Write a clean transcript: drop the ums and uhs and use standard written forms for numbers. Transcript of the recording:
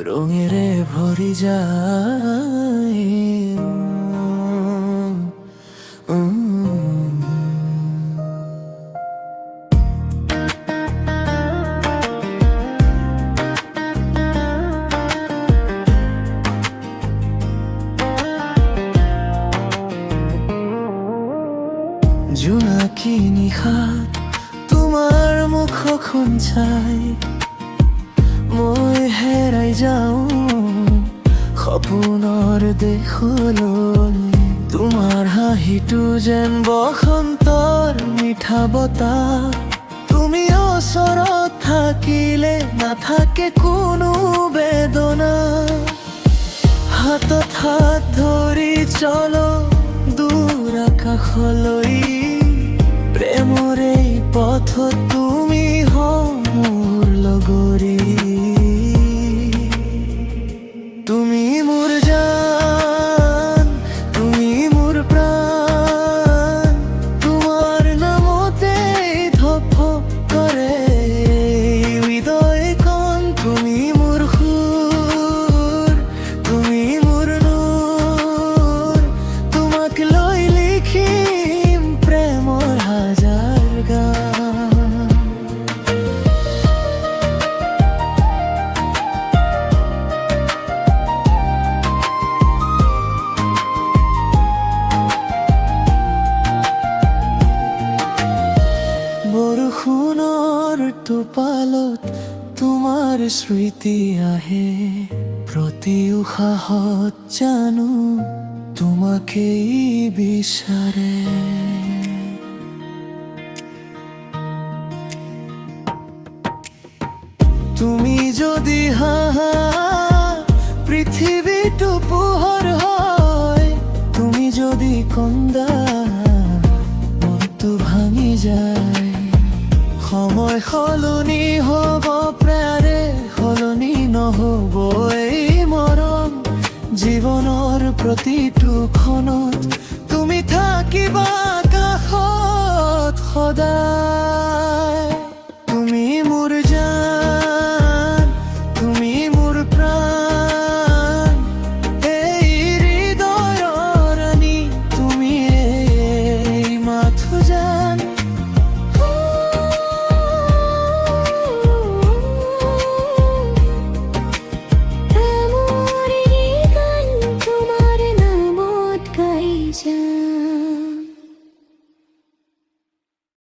রঙেরে ভরি যায় জোনাকি নিশাত তোমাৰ মুখখন চাই মই হেৰাই যাওঁ সপোনৰ দেশলৈ। তোমাৰ হাঁহিটো যেন বসন্তৰ মিঠা বতাহ, তুমি ওচৰত থাকিলে নাথাকে কোনো বেদনা। হাতত হাত ধৰি চলো দূৰ আকাশলৈ, প্ৰেমৰে পথত তুমি হও মোৰ লগৰী। তুমি মোৰ জান, তুমি মোৰ প্ৰাণ, তোমাৰ নামতে ধপধপ কৰে হৃদয়খন। তুমি মোৰ সুৰ, তুমি মোৰ নূৰ, তোমাক লৈ লিখিম প্ৰেমৰ হাজাৰ গান। বৰষুণৰ টোপালত তোমাৰ স্মৃতি আহে, প্ৰতি উশাহত জানো তোমাকেই বিচাৰে। তুমি যদি হাহা পৃথিৱীটো পোহৰ হয়, তুমি যদি কন্দা মনটো ভাঙি যায়। সময় সলনি হ'ব প্ৰায়ে, সলনি নহ'ব এই মৰম। জীৱনৰ প্ৰতিটো ক্ষণত তুমি থাকিবা কাষত সদায়। তুমি মোৰ জান, তুমি মোৰ প্ৰাণ, এই হৃদয়ৰ ৰাণী, তুমি এই মাথো জান। প্ৰেমৰ এই গান তোমাৰ নামত গাই যায়।